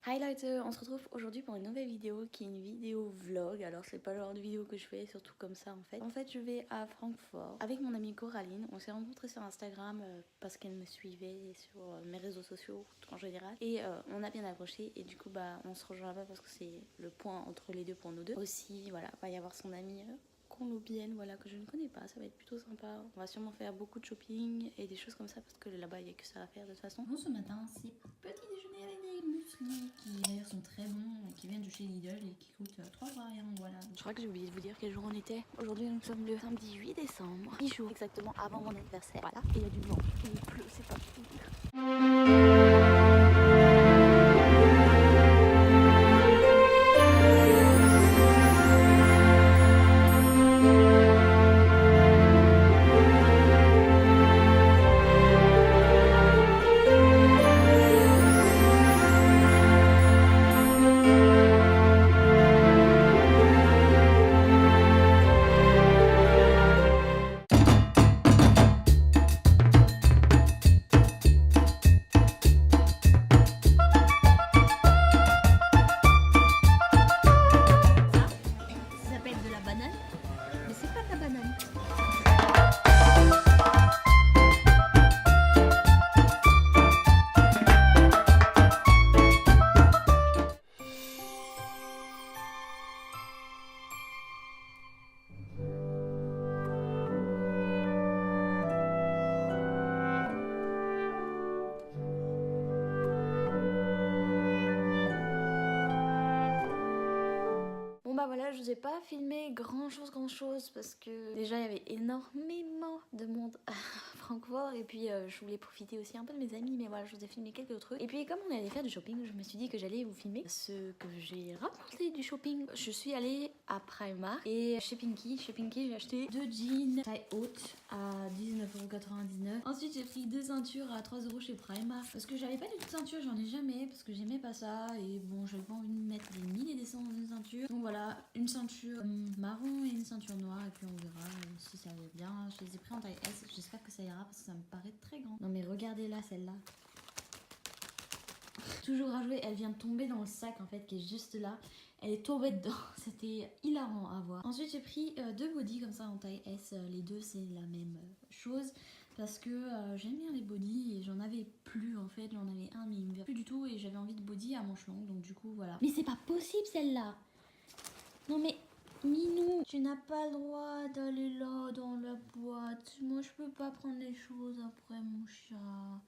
Hi Leute, on se retrouve aujourd'hui pour une nouvelle vidéo qui est une vidéo vlog. Alors c'est pas le genre de vidéo que je fais surtout comme ça en fait. En fait je vais à Francfort avec mon amie Coraline. On s'est rencontrés sur Instagram parce qu'elle me suivait sur mes réseaux sociaux en général. Et on a bien accroché et du coup on se rejoint là-bas parce que c'est le point entre les deux pour nous deux. Aussi voilà, va y avoir son amie colombienne, voilà, que je ne connais pas, ça va être plutôt sympa. On va sûrement faire beaucoup de shopping et des choses comme ça parce que là-bas il n'y a que ça à faire de toute façon. Bon, ce matin, c'est petit déjeuner avec des muesli qui d'ailleurs sont très bons, qui viennent de chez Lidl et qui coûtent 3 € rien, voilà. Je crois que j'ai oublié de vous dire quel jour on était. Aujourd'hui nous sommes le samedi 8 décembre, 10 jours exactement avant mon anniversaire. Voilà, et il y a du vent, et il pleut, c'est pas cool. Ça s'appelle de la banane, mais c'est pas de la banane. Bon bah voilà, je vous ai pas filmé grand chose parce que déjà il y avait énormément de monde à Francfort et puis je voulais profiter aussi un peu de mes amis, mais voilà, je vous ai filmé quelques trucs. Et puis comme on allait faire du shopping, je me suis dit que j'allais vous filmer ce que j'ai rapporté du shopping. Je suis allée à Primark et chez Pinky j'ai acheté 2 jeans taille haute à 19,99 €. Ensuite j'ai pris 2 ceintures à 3 € chez Primark parce que j'avais pas du tout de ceinture, j'en ai jamais parce que j'aimais pas ça et bon j'avais pas envie de mettre des 1000 et des cents dans une ceinture. Donc voilà, une ceinture marron et une ceinture noire et puis on verra si ça va bien. Je les ai pris en taille S, j'espère que ça ira parce que ça me paraît très grand. Non mais regardez là celle-là. Toujours à jouer, elle vient de tomber dans le sac en fait qui est juste là. Elle est tombée dedans, c'était hilarant à voir. Ensuite j'ai pris 2 bodys comme ça en taille S, les deux c'est la même chose. Parce que j'aime bien les bodys et j'en avais plus en fait, j'en avais un mais il me va plus du tout et j'avais envie de body à manches longues donc du coup voilà. Mais c'est pas possible celle-là. Non mais Minou, tu n'as pas le droit d'aller là dans la boîte. Moi je peux pas prendre les choses après mon chat.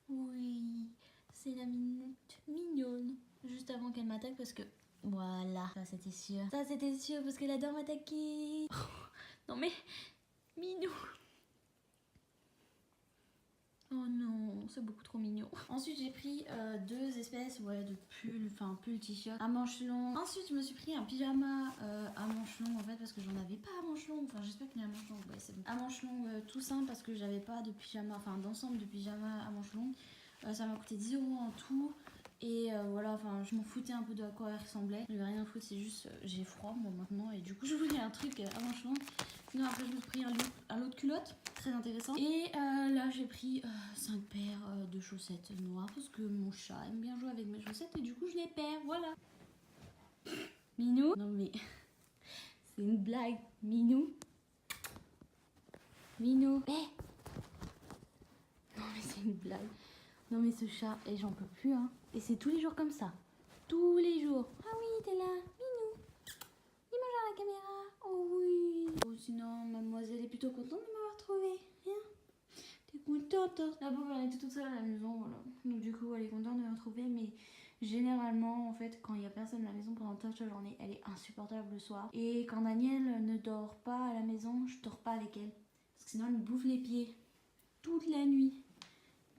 Oui, c'est la minute mignonne. Juste avant qu'elle m'attaque parce que... Voilà, ça c'était sûr. Ça c'était sûr parce qu'elle adore m'attaquer. Non mais Minou. Oh non, c'est beaucoup trop mignon. Ensuite j'ai pris 2 espèces de pull, enfin pull t-shirt à manches longues. Ensuite je me suis pris un pyjama à manches longues en fait parce que j'en avais pas à manches longues. Enfin j'espère qu'il y a à manches longues, ouais c'est bon. À manches longues tout simple parce que j'avais pas de pyjama, enfin d'ensemble de pyjama à manches longues. Ça m'a coûté 10 € en tout. Et voilà, enfin je m'en foutais un peu de à quoi elle ressemblait. Je n'avais rien à foutre, c'est juste j'ai froid moi maintenant et du coup je voulais un truc à manches longues. Sinon après je me suis pris un lot de culottes, très intéressant. Et là j'ai pris 5 paires de chaussettes noires parce que mon chat aime bien jouer avec mes chaussettes et du coup je les perds, voilà. Minou. Non mais c'est une blague, Minou. Minou. Eh. Non mais c'est une blague. Non mais ce chat, et j'en peux plus hein. Et c'est tous les jours comme ça. Tous les jours. Ah oui, t'es là, Minou. Dis bonjour à la caméra. Oh oui. Oh, sinon, mademoiselle est plutôt contente de m'avoir trouvé. Hein? T'es contente hein? La pauvre, elle était toute seule à la maison, voilà. Donc du coup, elle est contente de me retrouver, mais généralement, en fait, quand il y a personne à la maison pendant toute la journée, elle est insupportable le soir. Et quand Daniel ne dort pas à la maison, je dors pas avec elle. Parce que sinon, elle me bouffe les pieds. Toute la nuit.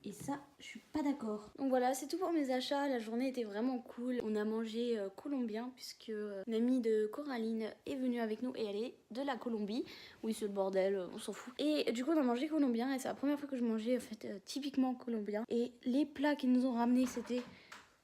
Et ça, je suis pas d'accord. Donc voilà, c'est tout pour mes achats. La journée était vraiment cool. On a mangé colombien puisque une amie de Coraline est venue avec nous et elle est de la Colombie. Oui, c'est le bordel, on s'en fout. Et du coup, on a mangé colombien et c'est la première fois que je mangeais en fait typiquement colombien. Et les plats qu'ils nous ont ramenés, c'était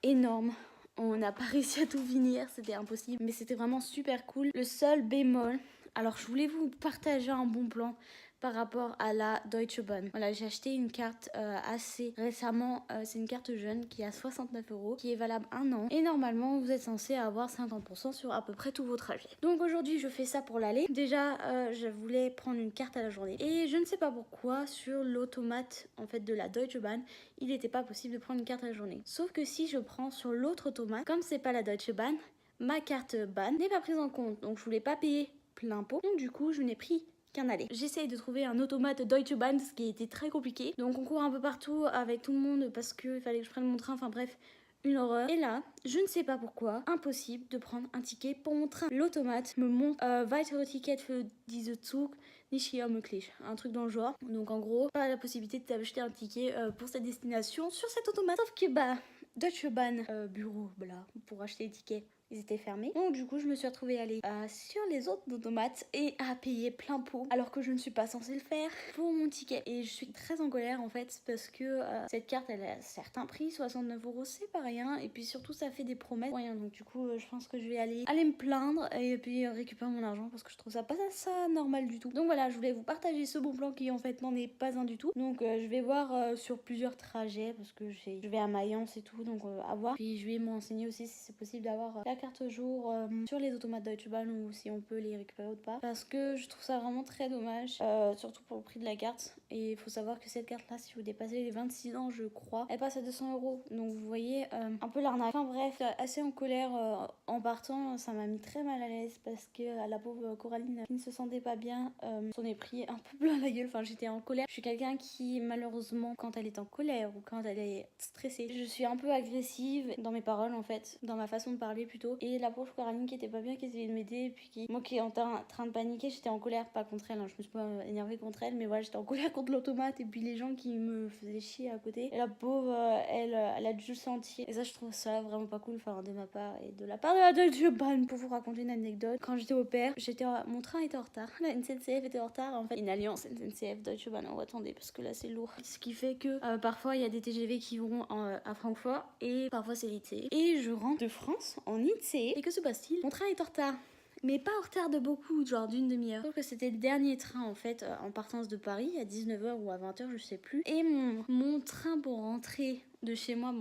énorme. On n'a pas réussi à tout finir, c'était impossible. Mais c'était vraiment super cool. Le seul bémol, alors je voulais vous partager un bon plan par rapport à la Deutsche Bahn. Voilà, j'ai acheté une carte assez récemment. C'est une carte jeune qui est à 69 €, qui est valable 1 an. Et normalement, vous êtes censé avoir 50% sur à peu près tous vos trajets. Donc aujourd'hui, je fais ça pour l'aller. Déjà, je voulais prendre une carte à la journée. Et je ne sais pas pourquoi, sur l'automate en fait de la Deutsche Bahn, il n'était pas possible de prendre une carte à la journée. Sauf que si je prends sur l'autre automate, comme c'est pas la Deutsche Bahn, ma carte Bahn n'est pas prise en compte. Donc je voulais pas payer plein pot. Donc du coup, je n'ai pris qu'un aller. J'essaye de trouver un automate Deutsche Bahn, ce qui a été très compliqué. Donc on court un peu partout avec tout le monde parce qu'il fallait que je prenne mon train. Enfin bref, une horreur. Et là, je ne sais pas pourquoi, impossible de prendre un ticket pour mon train. L'automate me montre weitere Ticket für diese Zug nicht hier möglich. Un truc dans le genre. Donc en gros, pas la possibilité d'acheter un ticket pour cette destination sur cet automate. Sauf que bah, Deutsche Bahn bureau, voilà, pour acheter les tickets, ils étaient fermés. Donc du coup, je me suis retrouvée à aller sur les autres automates et à payer plein pot alors que je ne suis pas censée le faire pour mon ticket. Et je suis très en colère en fait parce que cette carte, elle a certains prix, 69 €, c'est pas rien. Et puis surtout, ça fait des promesses. Rien. Donc du coup, je pense que je vais aller me plaindre et puis récupérer mon argent parce que je trouve ça pas ça normal du tout. Donc voilà, je voulais vous partager ce bon plan qui en fait n'en est pas un du tout. Donc je vais voir sur plusieurs trajets parce que je vais à Mayence et tout, donc à voir. Puis je vais m'enseigner aussi si c'est possible d'avoir la carte jour sur les automates Deutsche Bahn ou si on peut les récupérer ou pas. Parce que je trouve ça vraiment très dommage, surtout pour le prix de la carte. Et il faut savoir que cette carte là, si vous dépassez les 26 ans, je crois, elle passe à 200 €. Donc vous voyez un peu l'arnaque. Enfin bref, assez en colère en partant, ça m'a mis très mal à l'aise parce que la pauvre Coraline qui ne se sentait pas bien s'en est pris un peu plein la gueule. Enfin j'étais en colère. Je suis quelqu'un qui malheureusement quand elle est en colère ou quand elle est stressée, je suis un peu agressive dans mes paroles en fait, dans ma façon de parler plutôt. Et la pauvre Coraline qui était pas bien, qui essayait de m'aider, puis moi qui étais en train de paniquer, j'étais en colère, pas contre elle, hein, je me suis pas énervée contre elle, mais voilà, j'étais en colère contre l'automate et puis les gens qui me faisaient chier à côté. Et la pauvre, elle a dû le sentir. Et ça, je trouve ça vraiment pas cool, enfin de ma part et de la part de la Deutsche Bahn. Pour vous raconter une anecdote, quand j'étais au père, mon train était en retard, la SNCF était en retard, en fait, une alliance SNCF Deutsche Bahn. Oh, attendez, parce que là c'est lourd. Ce qui fait que parfois il y a des TGV qui vont à Francfort et parfois c'est l'ICE. Et je rentre de France en ICE. Et que se passe-t-il? Mon train est en retard. Mais pas en retard de beaucoup, genre d'une demi-heure. Sauf que c'était le dernier train en fait en partance de Paris à 19 h ou à 20 h, je sais plus. Et mon train pour rentrer de chez moi,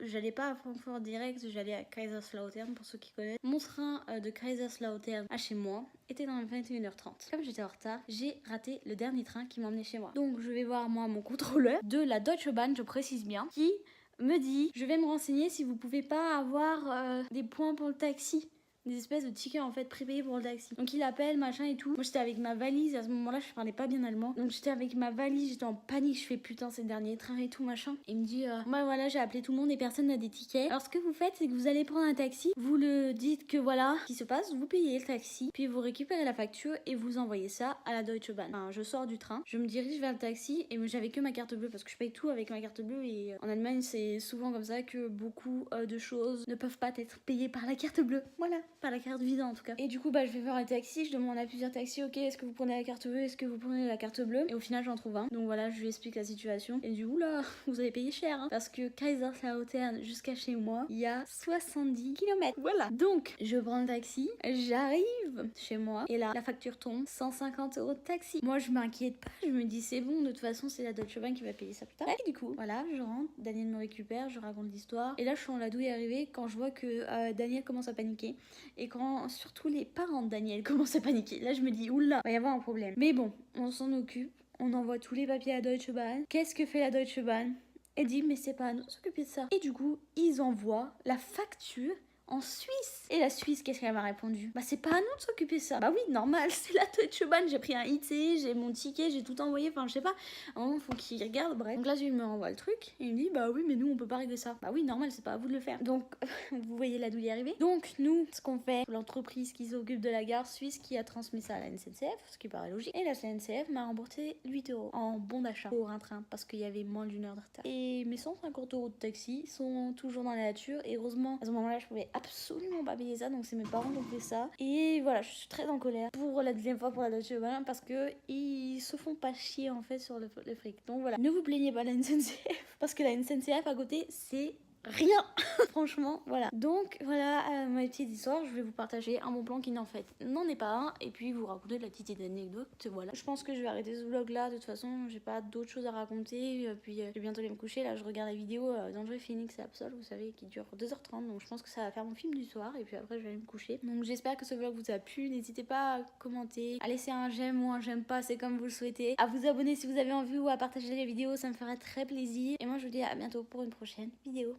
j'allais pas à Francfort direct, j'allais à Kaiserslautern pour ceux qui connaissent. Mon train de Kaiserslautern à chez moi était dans 21 h 30. Comme j'étais en retard, j'ai raté le dernier train qui m'emmenait chez moi. Donc je vais voir moi mon contrôleur de la Deutsche Bahn, je précise bien, qui me dit: je vais me renseigner si vous pouvez pas avoir des points pour le taxi. Des espèces de tickets en fait prépayés pour le taxi. Donc il appelle, machin et tout. Moi j'étais avec ma valise, à ce moment-là je parlais pas bien allemand. Donc j'étais avec ma valise, j'étais en panique, je fais putain c'est le dernier train et tout machin. Et il me dit ouais voilà, j'ai appelé tout le monde et personne n'a des tickets. Alors ce que vous faites c'est que vous allez prendre un taxi, vous le dites que voilà ce qui se passe, vous payez le taxi, puis vous récupérez la facture et vous envoyez ça à la Deutsche Bahn. Enfin, je sors du train, je me dirige vers le taxi et j'avais que ma carte bleue parce que je paye tout avec ma carte bleue et en Allemagne c'est souvent comme ça que beaucoup de choses ne peuvent pas être payées par la carte bleue. Voilà, par la carte Visa en tout cas. Et du coup bah je vais voir un taxi, je demande à plusieurs taxis, ok est-ce que vous prenez la carte bleue, est-ce que vous prenez la carte bleue, et au final j'en trouve un. Donc voilà, je lui explique la situation et du coup là vous avez payé cher hein, parce que Kaiserslautern jusqu'à chez moi il y a 70 km. Voilà, donc je prends le taxi, j'arrive chez moi et là la facture tombe 150 € de taxi. Moi je m'inquiète pas, je me dis c'est bon, de toute façon c'est la Deutsche Bank qui va payer ça plus tard. Et du coup voilà, je rentre, Daniel me récupère, je raconte l'histoire et là je sens la douille arriver quand je vois que Daniel commence à paniquer et quand surtout les parents de Daniel commencent à paniquer. Là je me dis oula, va y avoir un problème. Mais bon, on s'en occupe, on envoie tous les papiers à Deutsche Bahn. Qu'est-ce que fait la Deutsche Bahn? Elle dit mais c'est pas à nous de s'occuper de ça. Et du coup ils envoient la facture en Suisse. Et la Suisse, qu'est-ce qu'elle m'a répondu? Bah c'est pas à nous de s'occuper de ça. Bah oui, normal, c'est la Deutsche Bahn, j'ai pris un IC, j'ai mon ticket, j'ai tout envoyé, enfin je sais pas. À un moment, faut qu'il regarde, bref. Donc là, il me renvoie le truc, et il me dit, bah oui, mais nous, on peut pas régler ça. Bah oui, normal, c'est pas à vous de le faire. Donc, vous voyez la douille arriver. Donc, nous, ce qu'on fait, l'entreprise qui s'occupe de la gare suisse qui a transmis ça à la SNCF, ce qui paraît logique, et la SNCF m'a remboursé 8 € en bon d'achat pour un train, parce qu'il y avait moins d'une heure de retard. Et mes 150 € de taxi sont toujours dans la nature, et heureusement, à ce moment-là, je pouvais absolument pas payer ça, donc c'est mes parents qui ont fait ça. Et voilà, je suis très en colère pour la deuxième fois pour la Deutsche Bahn parce que ils se font pas chier en fait sur le fric. Donc voilà, ne vous plaignez pas de la SNCF parce que la SNCF à côté c'est rien. Franchement, voilà. Donc voilà ma petite histoire. Je vais vous partager un bon plan qui n'en fait n'en est pas un. Et puis vous raconter la petite anecdote. Voilà. Je pense que je vais arrêter ce vlog là. De toute façon, j'ai pas d'autres choses à raconter. Puis je vais bientôt aller me coucher. Là, je regarde la vidéo d'André Phoenix et Absol, vous savez, qui dure 2h30. Donc je pense que ça va faire mon film du soir. Et puis après, je vais aller me coucher. Donc j'espère que ce vlog vous a plu. N'hésitez pas à commenter, à laisser un j'aime ou un j'aime pas. C'est comme vous le souhaitez. À vous abonner si vous avez envie ou à partager les vidéos. Ça me ferait très plaisir. Et moi, je vous dis à bientôt pour une prochaine vidéo.